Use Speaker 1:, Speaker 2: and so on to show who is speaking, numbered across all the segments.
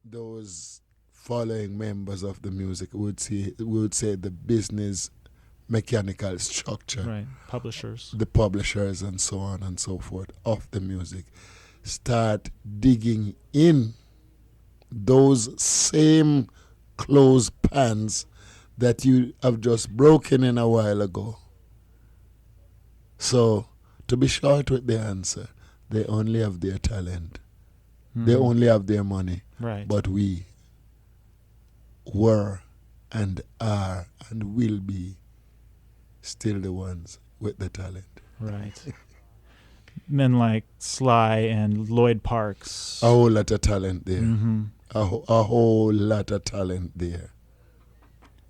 Speaker 1: those following members of the music would say the business mechanical structure,
Speaker 2: Right. Publishers.
Speaker 1: the publishers and so on and so forth of the music, start digging in those same closed pans that you have just broken in a while ago. So, to be short with the answer, they only have their talent. They only have their money.
Speaker 2: Right.
Speaker 1: But we were and are and will be still the ones with the talent.
Speaker 2: Right. Men like Sly and Lloyd Parks.
Speaker 1: A whole lot of talent there.
Speaker 2: Mm-hmm.
Speaker 1: A whole lot of talent there.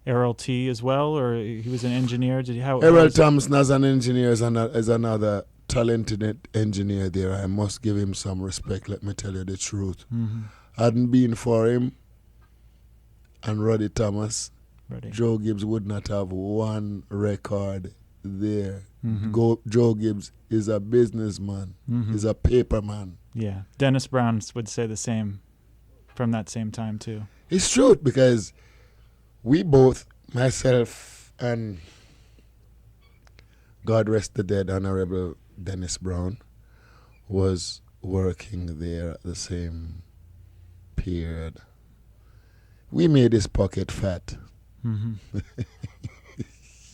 Speaker 2: Errol T as well, or he was an engineer. Did he? How
Speaker 1: Errol
Speaker 2: was it?
Speaker 1: Thompson as an engineer is another talented engineer there. I must give him some respect, let me tell you the truth.
Speaker 2: Mm-hmm.
Speaker 1: Hadn't been for him and Roddy Thomas,
Speaker 2: Ready.
Speaker 1: Joe Gibbs would not have one record there.
Speaker 2: Mm-hmm.
Speaker 1: Joe Gibbs is a businessman.
Speaker 2: Mm-hmm.
Speaker 1: He's a paperman.
Speaker 2: Yeah. Dennis Brown would say the same from that same time too.
Speaker 1: It's true because we both, myself and God rest the dead, Honorable Dennis Brown, was working there at the same period. We made his pocket fat.
Speaker 2: Mm-hmm.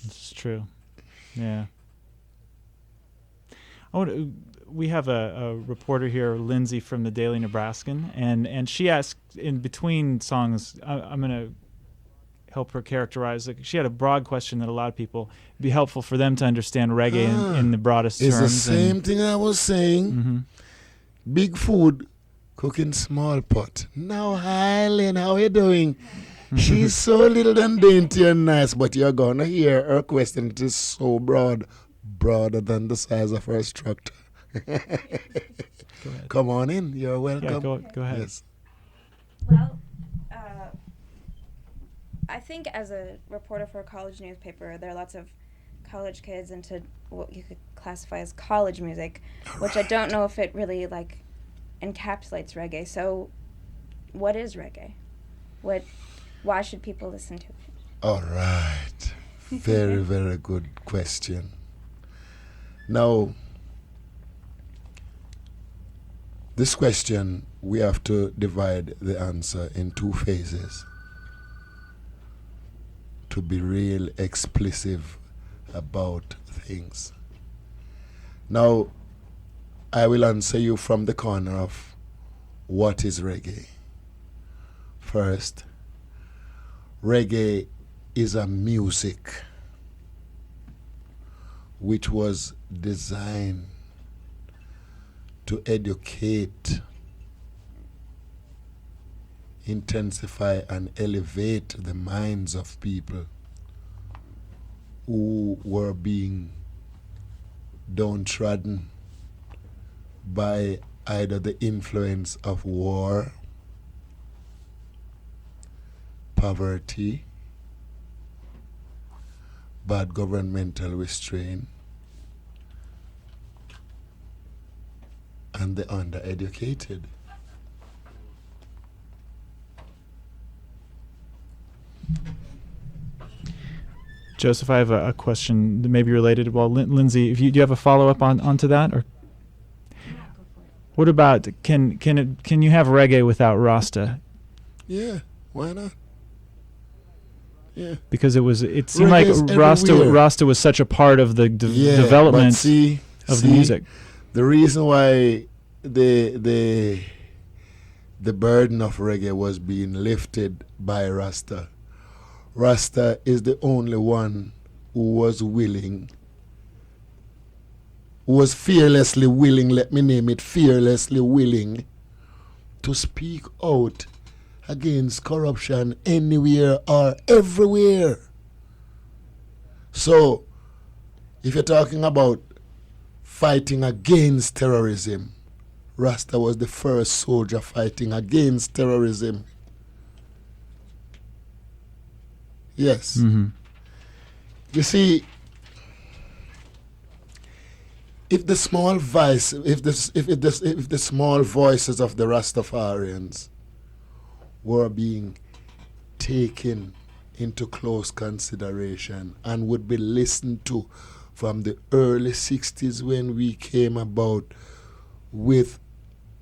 Speaker 2: It's true. Yeah. We have a reporter here, Lindsay from the Daily Nebraskan, and she asked in between songs, I'm going to help her characterize. Like, she had a broad question that a lot of people, it'd be helpful for them to understand reggae in the broadest
Speaker 1: It's
Speaker 2: terms.
Speaker 1: the same thing I was saying.
Speaker 2: Mm-hmm.
Speaker 1: Big food, cooking small pot. Now, hi, Lynn, how you doing? She's so little and dainty and nice, but you're going to hear her question. It is so broader than the size of her structure.
Speaker 2: Go ahead.
Speaker 1: Come on in. You're welcome.
Speaker 2: Yeah, go ahead.
Speaker 1: Yes.
Speaker 3: Well, I think as a reporter for a college newspaper, there are lots of college kids into what you could classify as college music, which I don't know if it really like encapsulates reggae. So, what is reggae? Why should people listen to it?
Speaker 1: All right. Very, very good question. Now, this question, we have to divide the answer in two phases to be real explicit about things. Now, I will answer you from the corner of what is reggae. First, reggae is a music which was designed to educate, intensify, and elevate the minds of people who were being downtrodden by either the influence of war, poverty, bad governmental restraint, and the undereducated.
Speaker 2: Joseph, I have a question that may be related. Well, Lindsay, do you have a follow-up onto that? Or what about, can you have reggae without Rasta?
Speaker 1: Yeah, why not? Yeah.
Speaker 2: Because it seemed like
Speaker 1: everywhere.
Speaker 2: Rasta was such a part of the development of the music.
Speaker 1: The reason why the burden of reggae was being lifted by Rasta is the only one who was fearlessly willing, let me name it, fearlessly willing to speak out against corruption anywhere or everywhere. So, if you're talking about fighting against terrorism, Rasta was the first soldier fighting against terrorism. Yes.
Speaker 2: Mm-hmm.
Speaker 1: You see, if the small voices of the Rastafarians were being taken into close consideration and would be listened to from the early 60s when we came about with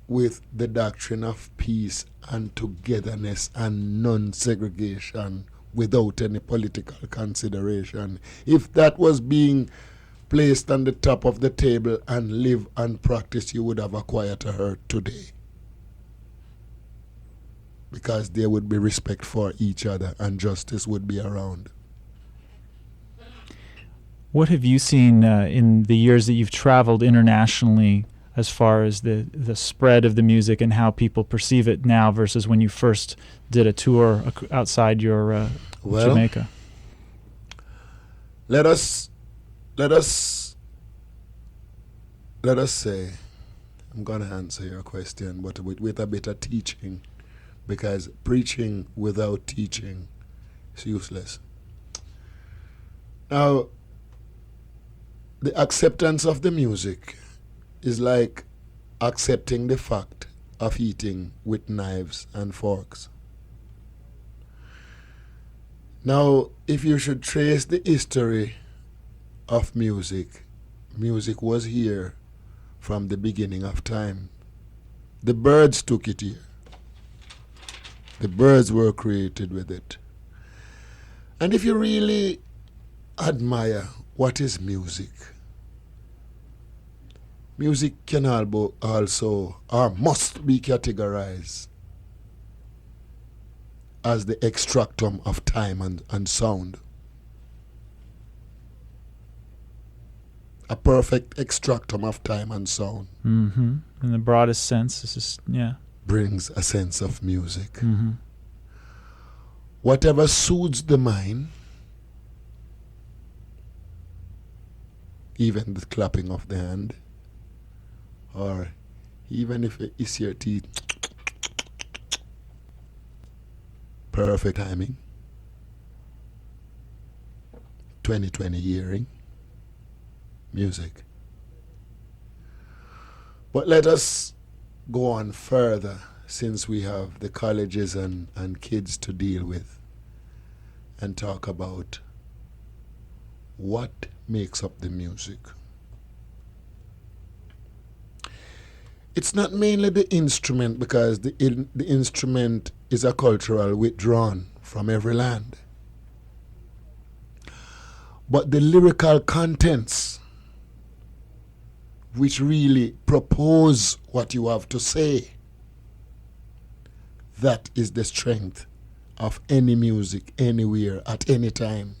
Speaker 1: the doctrine of peace and togetherness and non-segregation without any political consideration. If that was being placed on the top of the table and live and practice, you would have a quieter hurt today. Because there would be respect for each other and justice would be around.
Speaker 2: What have you seen in the years that you've traveled internationally as far as the spread of the music and how people perceive it now versus when you first did a tour outside your Jamaica?
Speaker 1: Let us say, I'm going to answer your question, but with a bit of teaching, because preaching without teaching is useless. Now, the acceptance of the music is like accepting the fact of eating with knives and forks. Now, if you should trace the history of music, music was here from the beginning of time. The birds took it here. The birds were created with it. And if you really admire what is music, music can also or must be categorized as the extractum of time and sound. A perfect extractum of time and sound.
Speaker 2: Mm-hmm. In the broadest sense, this is,
Speaker 1: brings a sense of music.
Speaker 2: Mm-hmm.
Speaker 1: Whatever soothes the mind, even the clapping of the hand, or even if it's your teeth, perfect timing, 20/20 hearing, music. But let us go on further, since we have the colleges and kids to deal with, and talk about what makes up the music. It's not mainly the instrument, because the instrument is a cultural withdrawn from every land. But the lyrical contents, which really propose what you have to say, that is the strength of any music, anywhere, at any time.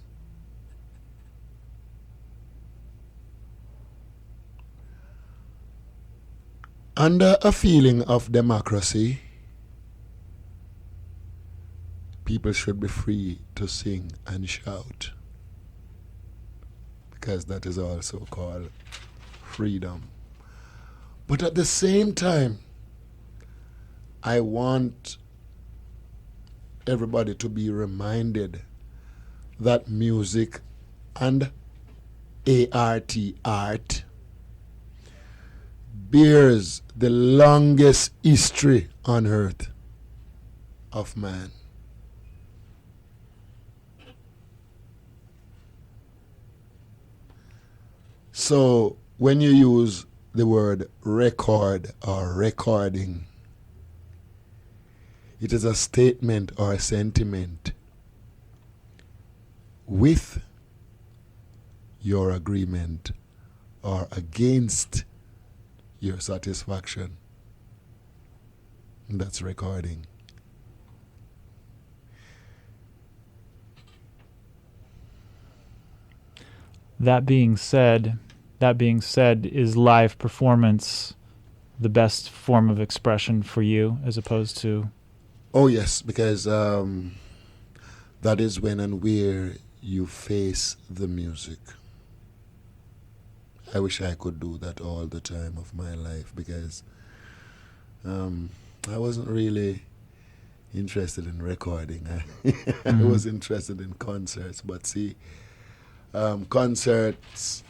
Speaker 1: Under a feeling of democracy, people should be free to sing and shout, because that is also called freedom. But at the same time, I want everybody to be reminded that music and art bears the longest history on earth of man. So when you use the word record or recording, it is a statement or a sentiment with your agreement or against your satisfaction. That's recording.
Speaker 2: That being said, is live performance the best form of expression for you as opposed to?
Speaker 1: Oh yes, because that is when and where you face the music. I wish I could do that all the time of my life, because I wasn't really interested in recording. I was interested in concerts, but see, concerts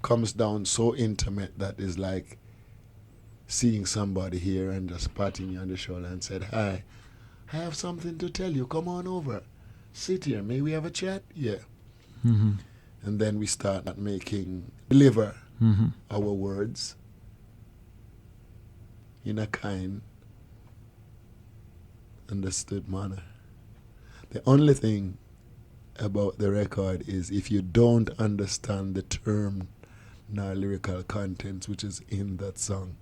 Speaker 1: comes down so intimate that is like seeing somebody here and just patting you on the shoulder and said, "Hi, I have something to tell you. Come on over. Sit here. May we have a chat? Yeah.
Speaker 2: Mm-hmm.
Speaker 1: And then we start deliver
Speaker 2: Mm-hmm.
Speaker 1: our words in a kind, understood manner. The only thing about the record is if you don't understand the term nor lyrical contents which is in that song,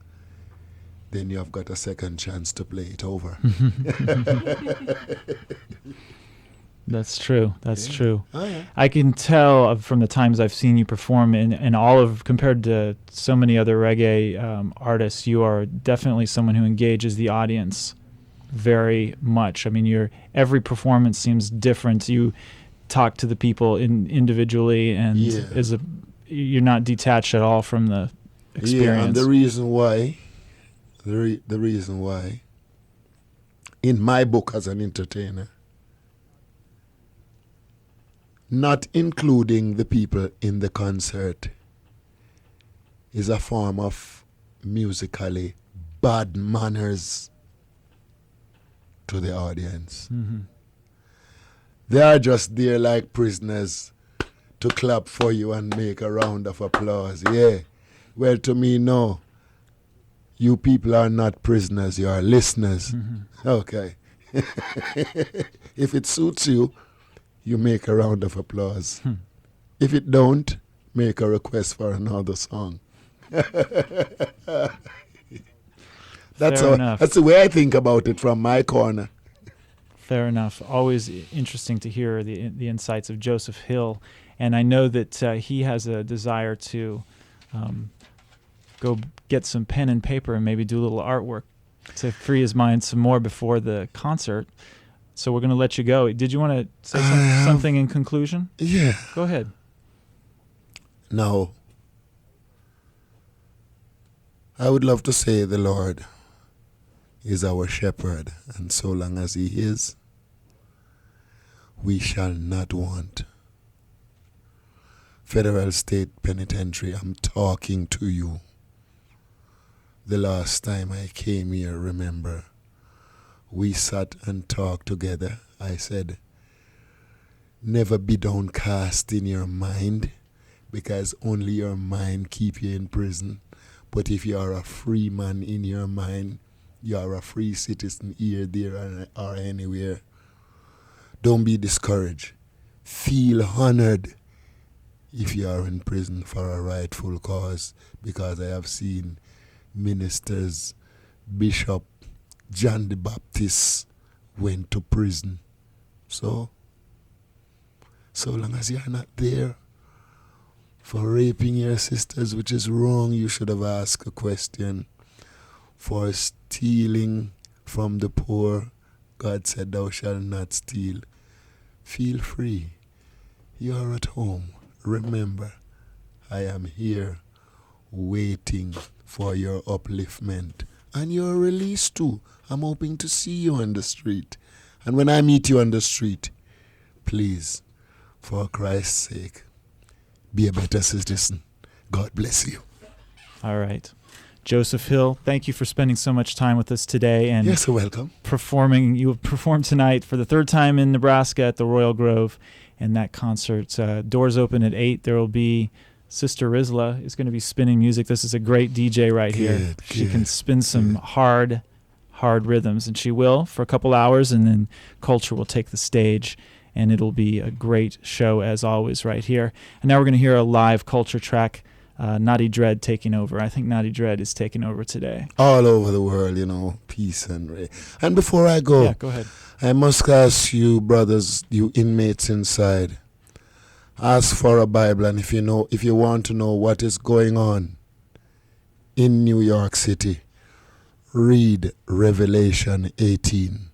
Speaker 1: then you have got a second chance to play it over.
Speaker 2: That's true. That's true.
Speaker 1: Oh, yeah.
Speaker 2: I can tell from the times I've seen you perform in all of, compared to so many other reggae artists, you are definitely someone who engages the audience very much. I mean, every performance seems different. You talk to the people individually, and you're not detached at all from the experience.
Speaker 1: Yeah, and the reason why, in my book as an entertainer, not including the people in the concert is a form of musically bad manners to the audience.
Speaker 2: Mm-hmm.
Speaker 1: They are just there like prisoners to clap for you and make a round of applause. Yeah. Well, to me, no. You people are not prisoners, you are listeners.
Speaker 2: Mm-hmm.
Speaker 1: Okay. If it suits you, you make a round of applause. If it don't, make a request for another song. That's the way I think about it from my corner.
Speaker 2: Fair enough. Always interesting to hear the insights of Joseph Hill. And I know that he has a desire to go get some pen and paper and maybe do a little artwork to free his mind some more before the concert. So we're going to let you go. Did you want to say something in conclusion?
Speaker 1: Yeah.
Speaker 2: Go ahead.
Speaker 1: Now, I would love to say the Lord is our shepherd, and so long as he is, we shall not want. Federal State Penitentiary, I'm talking to you. The last time I came here, remember, we sat and talked together. I said, never be downcast in your mind, because only your mind keep you in prison. But if you are a free man in your mind, you are a free citizen here, there, or anywhere. Don't be discouraged. Feel honored if you are in prison for a rightful cause, because I have seen ministers, Bishop John the Baptist went to prison. So long as you are not there for raping your sisters, which is wrong, you should have asked a question. For stealing from the poor, God said, thou shalt not steal. Feel free. You are at home. Remember, I am here waiting for your upliftment and your release too. I'm hoping to see you on the street. And when I meet you on the street, please, for Christ's sake, be a better citizen. God bless you.
Speaker 2: All right. Joseph Hill, thank you for spending so much time with us today. And
Speaker 1: yes, you're welcome.
Speaker 2: You have performed tonight for the third time in Nebraska at the Royal Grove. And that concert, doors open at 8. There will be Sister Rizla is going to be spinning music. This is a great DJ right here. She can spin some hard rhythms, and she will for a couple hours, and then Culture will take the stage, and it'll be a great show as always right here. And now we're going to hear a live Culture track, Naughty Dread taking over. I think Naughty Dread is taking over today.
Speaker 1: All over the world, peace and ray. And before I go,
Speaker 2: yeah, go ahead.
Speaker 1: I must ask you, brothers, you inmates inside, ask for a Bible, and if you want to know what is going on in New York City, read Revelation 18,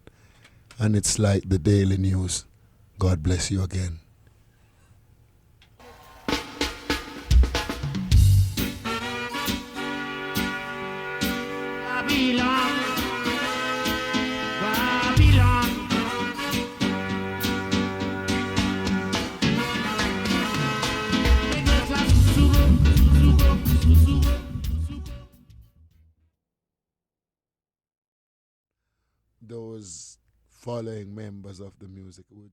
Speaker 1: and it's like the daily news. God bless you again. Those following members of the music would